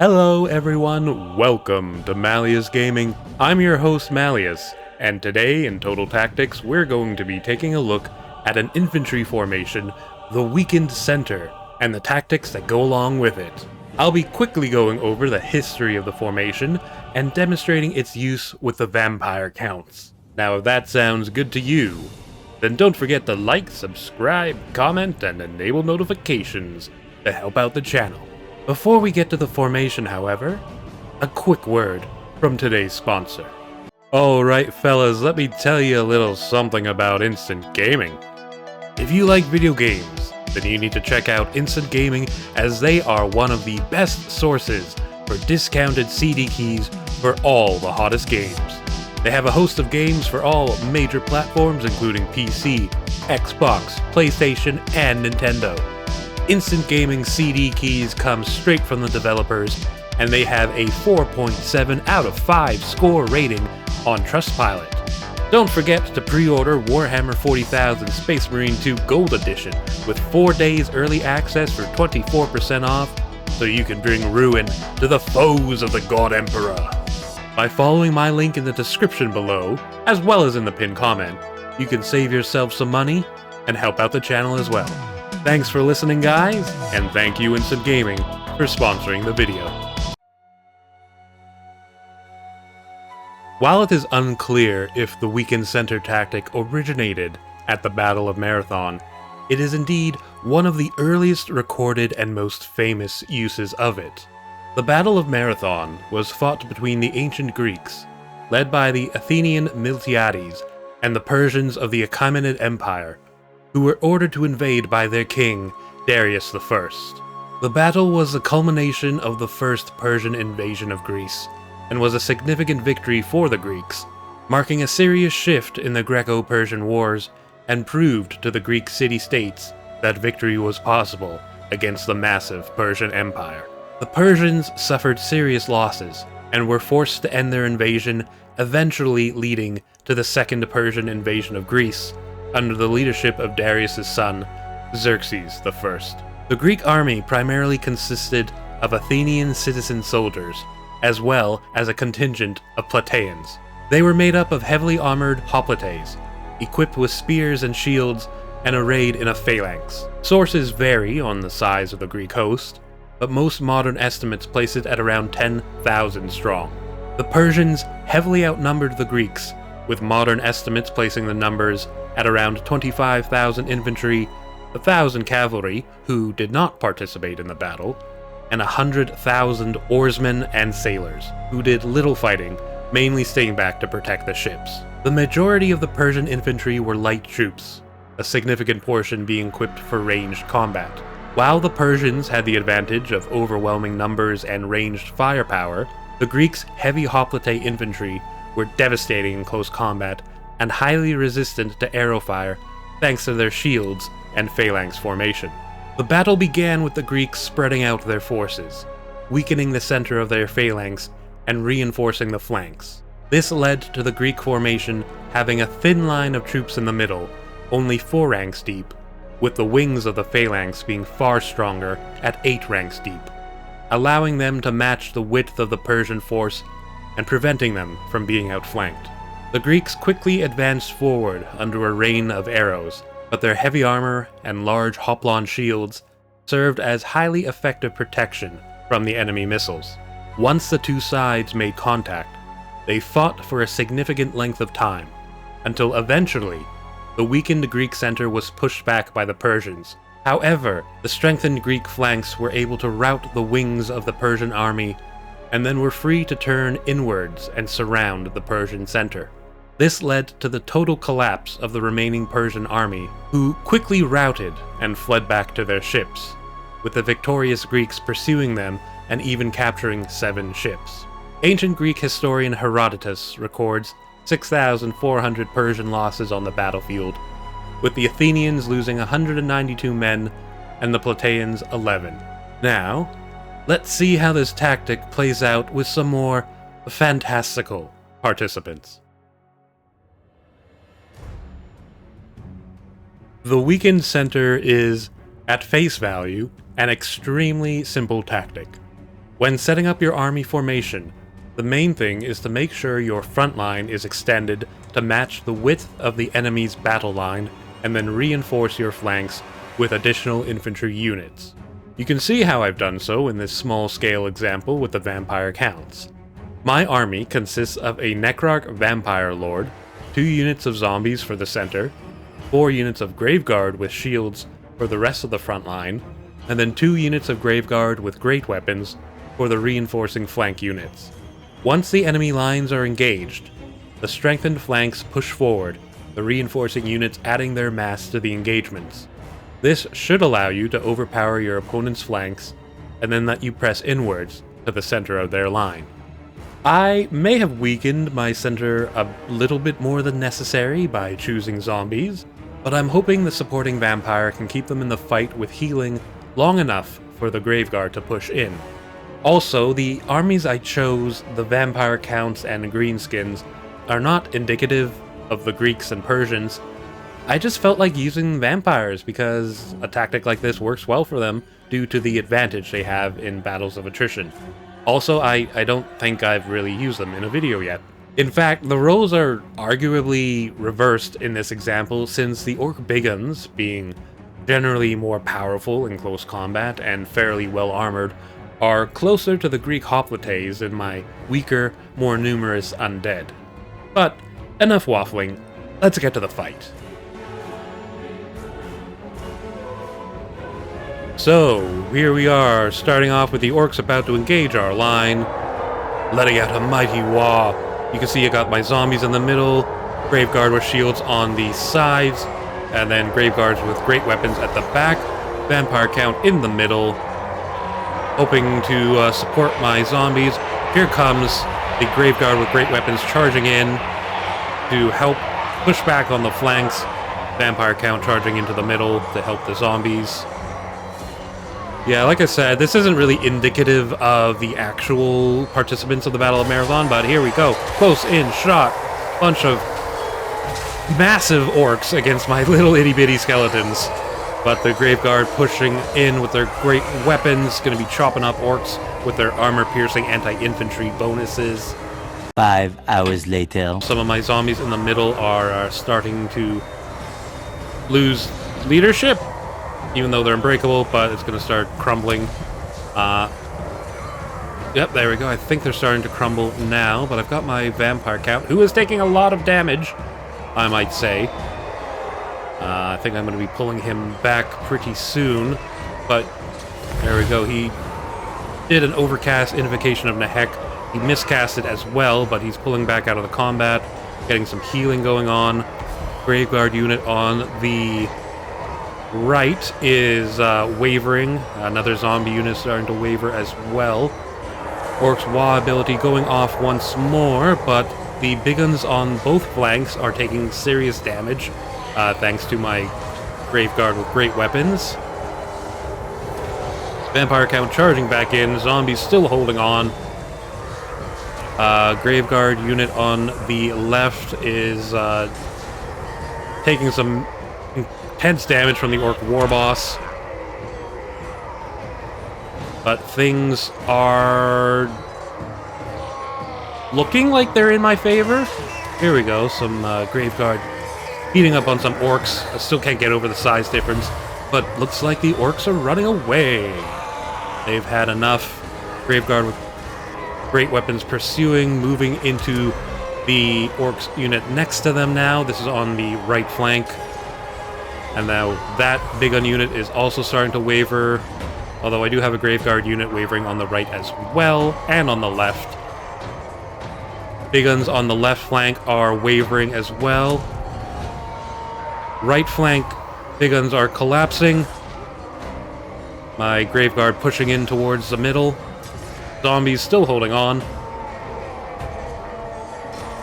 Hello everyone, welcome to Malleus Gaming. I'm your host Malleus, and today in Total Tactics we're going to be taking a look at an infantry formation, the weakened center, and the tactics that go along with it. I'll be quickly going over the history of the formation and demonstrating its use with the vampire counts. Now if that sounds good to you, then don't forget to like, subscribe, comment, and enable notifications to help out the channel. Before we get to the formation, however, a quick word from today's sponsor. Alright fellas, let me tell you a little something about instant gaming. If you like video games, then you need to check out Instant Gaming, as they are one of the best sources for discounted CD keys for all the hottest games. They have a host of games for all major platforms including PC, Xbox, PlayStation, and Nintendo. Instant Gaming CD keys come straight from the developers, and they have a 4.7 out of 5 score rating on Trustpilot. Don't forget to pre-order Warhammer 40,000 Space Marine 2 Gold Edition with 4 days early access for 24% off, so you can bring ruin to the foes of the God Emperor. By following my link in the description below, as well as in the pinned comment, you can save yourself some money and help out the channel as well. Thanks for listening, guys, and thank you Instant Gaming for sponsoring the video. While it is unclear if the weakened center tactic originated at the Battle of Marathon, it is indeed one of the earliest recorded and most famous uses of it. The Battle of Marathon was fought between the ancient Greeks, led by the Athenian Miltiades, and the Persians of the Achaemenid Empire, who were ordered to invade by their king, Darius I. The battle was the culmination of the first Persian invasion of Greece, and was a significant victory for the Greeks, marking a serious shift in the Greco-Persian wars, and proved to the Greek city-states that victory was possible against the massive Persian Empire. The Persians suffered serious losses, and were forced to end their invasion, eventually leading to the Second Persian invasion of Greece, under the leadership of Darius' son, Xerxes I. The Greek army primarily consisted of Athenian citizen soldiers, as well as a contingent of Plataeans. They were made up of heavily armored hoplites, equipped with spears and shields, and arrayed in a phalanx. Sources vary on the size of the Greek host, but most modern estimates place it at around 10,000 strong. The Persians heavily outnumbered the Greeks, with modern estimates placing the numbers at around 25,000 infantry, 1,000 cavalry, who did not participate in the battle, and 100,000 oarsmen and sailors, who did little fighting, mainly staying back to protect the ships. The majority of the Persian infantry were light troops, a significant portion being equipped for ranged combat. While the Persians had the advantage of overwhelming numbers and ranged firepower, the Greeks' heavy hoplite infantry were devastating in close combat and highly resistant to arrow fire thanks to their shields and phalanx formation. The battle began with the Greeks spreading out their forces, weakening the center of their phalanx and reinforcing the flanks. This led to the Greek formation having a thin line of troops in the middle, only 4 ranks deep, with the wings of the phalanx being far stronger at 8 ranks deep, allowing them to match the width of the Persian force and preventing them from being outflanked. The Greeks quickly advanced forward under a rain of arrows, but their heavy armor and large hoplon shields served as highly effective protection from the enemy missiles. Once the two sides made contact, they fought for a significant length of time, until eventually the weakened Greek center was pushed back by the Persians. However, the strengthened Greek flanks were able to rout the wings of the Persian army, and then were free to turn inwards and surround the Persian center. This led to the total collapse of the remaining Persian army, who quickly routed and fled back to their ships, with the victorious Greeks pursuing them and even capturing 7 ships. Ancient Greek historian Herodotus records 6,400 Persian losses on the battlefield, with the Athenians losing 192 men and the Plataeans 11. Now, let's see how this tactic plays out with some more fantastical participants. The weakened center is, at face value, an extremely simple tactic. When setting up your army formation, the main thing is to make sure your front line is extended to match the width of the enemy's battle line, and then reinforce your flanks with additional infantry units. You can see how I've done so in this small-scale example with the vampire counts. My army consists of a Necrarch Vampire Lord, 2 units of zombies for the center, 4 units of Graveguard with shields for the rest of the front line, and then 2 units of Graveguard with great weapons for the reinforcing flank units. Once the enemy lines are engaged, the strengthened flanks push forward, the reinforcing units adding their mass to the engagements. This should allow you to overpower your opponent's flanks, and then let you press inwards to the center of their line. I may have weakened my center a little bit more than necessary by choosing zombies, but I'm hoping the supporting vampire can keep them in the fight with healing long enough for the Graveguard to push in. Also, the armies I chose, the vampire counts and greenskins, are not indicative of the Greeks and Persians. I just felt like using vampires because a tactic like this works well for them due to the advantage they have in battles of attrition. Also, I don't think I've really used them in a video yet. In fact, the roles are arguably reversed in this example, since the Orc Biguns, being generally more powerful in close combat and fairly well armored, are closer to the Greek Hoplites in my weaker, more numerous undead. But enough waffling, let's get to the fight. So, here we are, starting off with the orcs about to engage our line, letting out a mighty wah. You can see I got my zombies in the middle, Graveguard with shields on the sides, and then Graveguards with great weapons at the back, Vampire Count in the middle, hoping to support my zombies. Here comes the Graveguard with great weapons charging in to help push back on the flanks, Vampire Count charging into the middle to help the zombies. Yeah, like I said, this isn't really indicative of the actual participants of the Battle of Marathon, but here we go. Close-in shot. Bunch of massive orcs against my little itty-bitty skeletons. But the Graveguard pushing in with their great weapons, going to be chopping up orcs with their armor-piercing anti-infantry bonuses. 5 hours later. Some of my zombies in the middle are starting to lose leadership, even though they're unbreakable, but it's going to start crumbling. Yep, there we go. I think they're starting to crumble now, but I've got my Vampire Count, who is taking a lot of damage, I might say. I think I'm going to be pulling him back pretty soon, but there we go. He did an overcast Invocation of Nehek. He miscasted as well, but he's pulling back out of the combat, getting some healing going on. Graveguard unit on the right is wavering. Another zombie unit starting to waver as well. Orc's Wah ability going off once more, but the big uns on both flanks are taking serious damage, thanks to my Graveguard with great weapons. Vampire Count charging back in, zombies still holding on. Graveguard unit on the left is taking some intense damage from the Orc Warboss. But things are looking like they're in my favor. Here we go, some Graveguard beating up on some orcs. I still can't get over the size difference, but looks like the orcs are running away. They've had enough. Graveguard with great weapons pursuing, moving into the orcs unit next to them now. This is on the right flank. And now that big gun unit is also starting to waver, although I do have a Graveguard unit wavering on the right as well, and on the left. Big guns on the left flank are wavering as well. Right flank, big guns are collapsing. My Graveguard pushing in towards the middle. Zombies still holding on.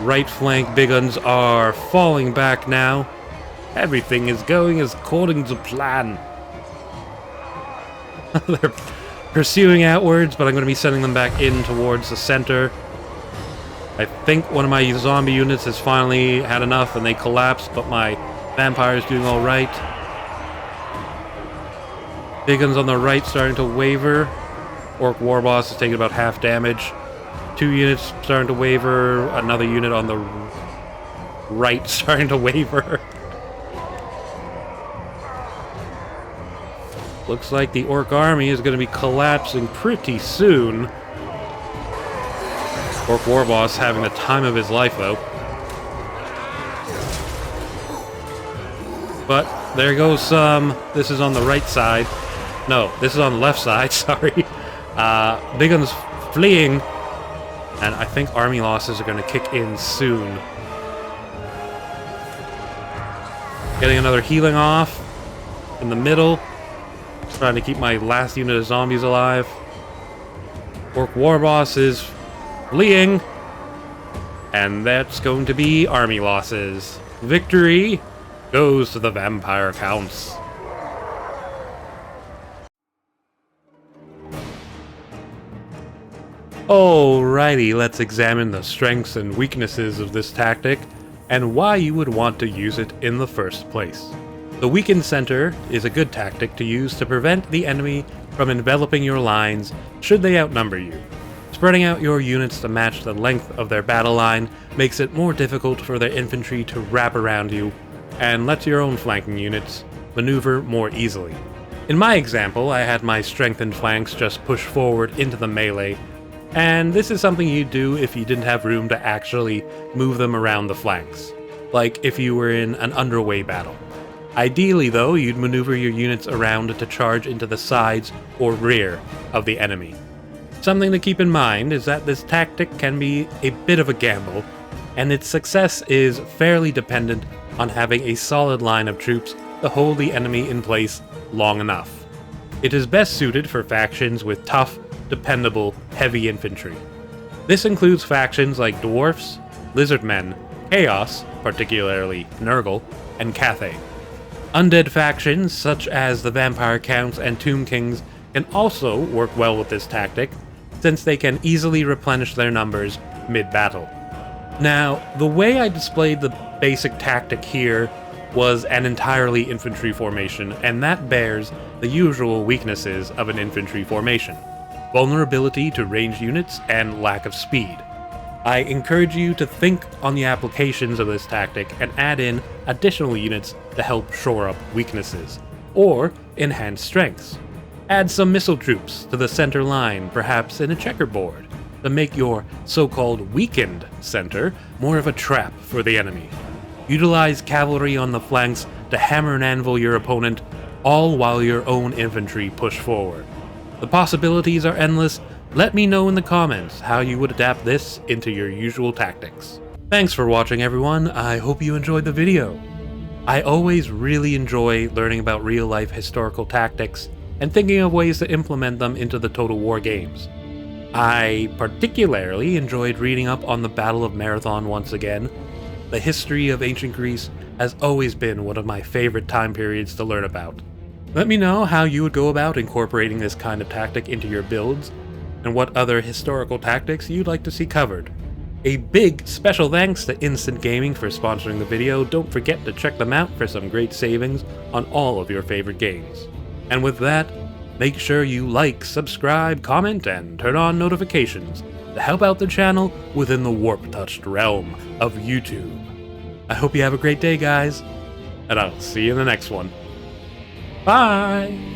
Right flank, big guns are falling back now. Everything is going according to plan. They're pursuing outwards, but I'm going to be sending them back in towards the center. I think one of my zombie units has finally had enough and they collapsed, but my vampire is doing alright. Big guns on the right starting to waver. Orc Warboss is taking about half damage. 2 units starting to waver. Another unit on the right starting to waver. Looks like the Orc army is going to be collapsing pretty soon. Orc Warboss having the time of his life, though. But there goes some. This is on the right side. No, this is on the left side, sorry. Big Gun's fleeing. And I think army losses are going to kick in soon. Getting another healing off in the middle. Trying to keep my last unit of zombies alive. Orc Warboss is fleeing. And that's going to be army losses. Victory goes to the Vampire Counts. Alrighty, let's examine the strengths and weaknesses of this tactic, and why you would want to use it in the first place. The weakened center is a good tactic to use to prevent the enemy from enveloping your lines should they outnumber you. Spreading out your units to match the length of their battle line makes it more difficult for their infantry to wrap around you, and lets your own flanking units maneuver more easily. In my example, I had my strengthened flanks just push forward into the melee, and this is something you'd do if you didn't have room to actually move them around the flanks, like if you were in an underway battle. Ideally though, you'd maneuver your units around to charge into the sides or rear of the enemy. Something to keep in mind is that this tactic can be a bit of a gamble, and its success is fairly dependent on having a solid line of troops to hold the enemy in place long enough. It is best suited for factions with tough, dependable, heavy infantry. This includes factions like Dwarfs, Lizardmen, Chaos, particularly Nurgle, and Cathay. Undead factions such as the Vampire Counts and Tomb Kings can also work well with this tactic, since they can easily replenish their numbers mid-battle. Now, the way I displayed the basic tactic here was an entirely infantry formation, and that bears the usual weaknesses of an infantry formation: vulnerability to ranged units and lack of speed. I encourage you to think on the applications of this tactic and add in additional units to help shore up weaknesses, or enhance strengths. Add some missile troops to the center line, perhaps in a checkerboard, to make your so-called weakened center more of a trap for the enemy. Utilize cavalry on the flanks to hammer and anvil your opponent, all while your own infantry push forward. The possibilities are endless. Let me know in the comments how you would adapt this into your usual tactics. Thanks for watching, everyone. I hope you enjoyed the video. I always really enjoy learning about real-life historical tactics and thinking of ways to implement them into the Total War games. I particularly enjoyed reading up on the Battle of Marathon once again. The history of ancient Greece has always been one of my favorite time periods to learn about. Let me know how you would go about incorporating this kind of tactic into your builds, and what other historical tactics you'd like to see covered. A big special thanks to Instant Gaming for sponsoring the video. Don't forget to check them out for some great savings on all of your favorite games. And with that, make sure you like, subscribe, comment, and turn on notifications to help out the channel within the warp-touched realm of YouTube. I hope you have a great day, guys, and I'll see you in the next one. Bye!